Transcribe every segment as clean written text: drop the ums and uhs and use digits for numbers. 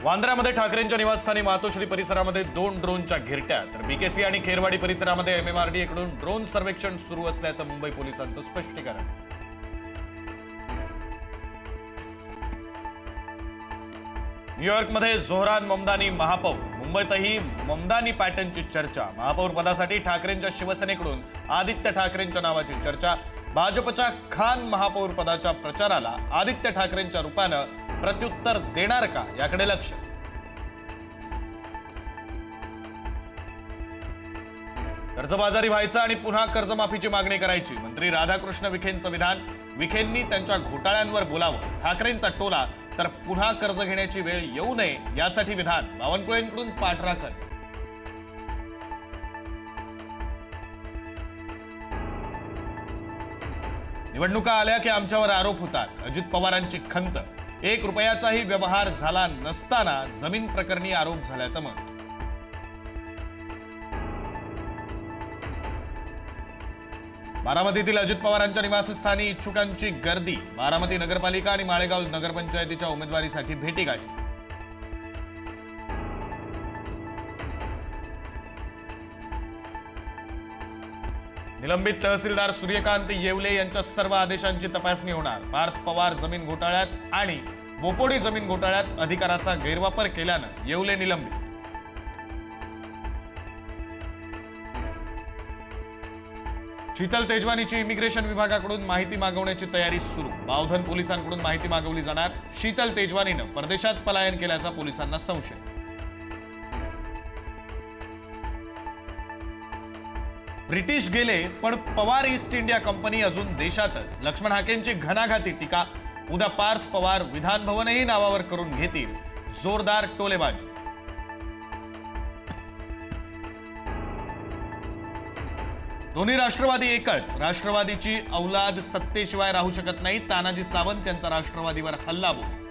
वांद्र्यामध्ये ठाकरेंच्या निवासस्थानी मातोश्री परिसरामध्ये 2 ड्रोनच्या घिरट्या, तर बीकेसी आणि खेरवाडी परिसरामध्ये MMRDA कडून ड्रोन सर्वेक्षण सुरू असल्याचं मुंबई पोलिसांचं स्पष्टीकरण. न्यूयॉर्कमध्ये झोहरान ममदानी महापौर, मुंबईतही ममदानी पॅटर्नची चर्चा. महापौर पदासाठी ठाकरेंच्या शिवसेनेकडून आदित्य ठाकरेंच्या नावाची चर्चा. भाजपच्या खान महापौर पदाच्या प्रचाराला आदित्य ठाकरेंच्या रूपानं प्रत्युत्तर देणार का याकडे लक्ष. कर्जबाजारी व्हायचं आणि पुन्हा कर्जमाफीची मागणी करायची, मंत्री राधाकृष्ण विखेंचं विधान. विखेंनी त्यांच्या घोटाळ्यांवर बोलावं, ठाकरेंचा टोला, तर पुन्हा कर्ज घेण्याची वेळ येऊ नये यासाठी विधान. बावनकुळेंकडून पाठराखण. निवडणुका आल्या की आमच्यावर आरोप होतात, अजित पवारांची खंत. 1 रुपयाचाही व्यवहार झाला नसताना जमीन प्रकरणी आरोप झाल्याचं मत. बारामतीतील अजित पवारांच्या निवासस्थानी इच्छुकांची गर्दी. बारामती नगरपालिका आणि माळेगाव नगरपंचायतीच्या उमेदवारीसाठी भेटीगाठी. निलंबित तहसीलदार सूर्यकांत येवले यांच्या सर्व आदेशांची तपासणी होणार. पार्थ पवार जमीन घोटाळ्यात आणि बोपोडी जमीन घोटाळ्यात अधिकाराचा गैरवापर केल्यानं येवले निलंबित. शीतल तेजवानीची इमिग्रेशन विभागाकडून माहिती मागवण्याची तयारी सुरू. बावधन पोलिसांकडून माहिती मागवली जाणार. शीतल तेजवानीनं परदेशात पलायन केल्याचा पोलिसांना संशय. ब्रिटिश गेले पण पवार ईस्ट इंडिया कंपनी अजून देशातच. लक्ष्मण हाकेंची घणाघाती टीका. उद्या पार्थ पवार विधान भवनही नावावर करून घेतील. जोरदार टोलेबाजी. दोन्ही राष्ट्रवादी एकच. राष्ट्रवादीची औलाद सत्तेशिवाय राहू शकत नाही. तानाजी सावंत यांचा राष्ट्रवादीवर हल्लाबोल.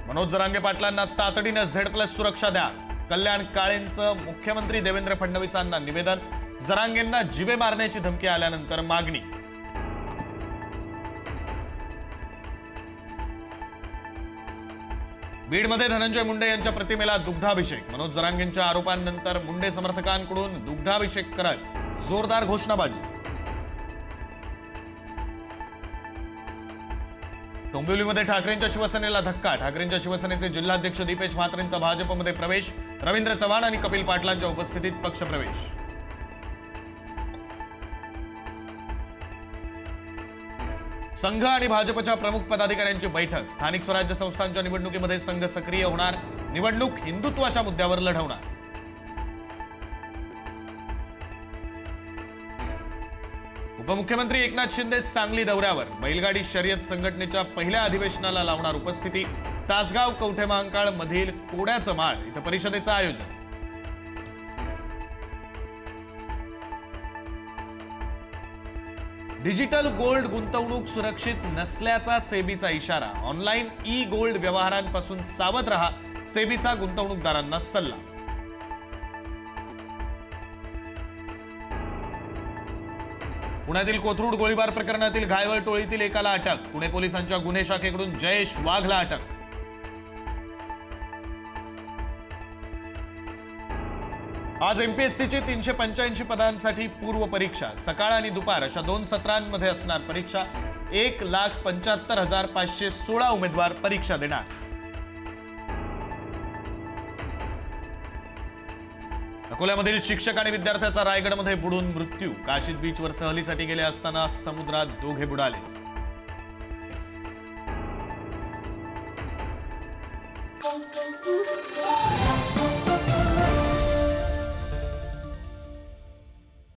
मनोज जरांगे पाटलांना तातडीनं Z+ सुरक्षा द्या. कल्याण काळेंचं मुख्यमंत्री देवेंद्र फडणवीसांना निवेदन. जरांगेंना जीवे मारण्याची धमकी आल्यानंतर मागणी. बीडमध्ये धनंजय मुंडे यांच्या प्रतिमेला दुग्धाभिषेक. मनोज जरांगेंच्या आरोपांनंतर मुंडे समर्थकांकडून दुग्धाभिषेक करत जोरदार घोषणाबाजी. डोंबिवलीमध्ये ठाकरेंच्या शिवसेनेला धक्का. ठाकरेंच्या शिवसेनेचे जिल्हाध्यक्ष दीपेश म्हात्रेंचा भाजपमध्ये प्रवेश. रवींद्र चव्हाण आणि कपिल पाटलांच्या उपस्थितीत पक्षप्रवेश. संघ आणि भाजपच्या प्रमुख पदाधिकाऱ्यांची बैठक. स्थानिक स्वराज्य संस्थांच्या निवडणुकीमध्ये संघ सक्रिय होणार. निवडणूक हिंदुत्वाच्या मुद्द्यावर लढवणार. उपमुख्यमंत्री एकनाथ शिंदे सांगली दौऱ्यावर. बैलगाडी शर्यत संघटनेच्या पहिल्या अधिवेशनाला लावणार उपस्थिती. तासगाव कवठे महांकाळ मधील कोड्याचं माळ इथं परिषदेचं आयोजन. डिजिटल गोल्ड गुंतवणूक सुरक्षित नसल्याचा सेबीचा इशारा. ऑनलाईन गोल्ड व्यवहारांपासून सावध रहा, सेबीचा गुंतवणूकदारांना सल्ला. पुण्यातील कोथरूड गोळीबार प्रकरणातील घायवळ टोळीतील एकाला अटक. पुणे पोलिसांच्या गुन्हे शाखेकडून जयेश वाघला अटक. आज MPSCची 385 पदांसाठी पूर्व परीक्षा. सकाळ आणि दुपार अशा 2 सत्रांमध्ये असणार परीक्षा. 1,75,516 उमेदवार परीक्षा देणार. अकोल्यामधील शिक्षक आणि विद्यार्थ्याचा रायगडमध्ये बुडून मृत्यू. काशीद बीचवर सहलीसाठी गेले असताना समुद्रात दोघे बुडाले.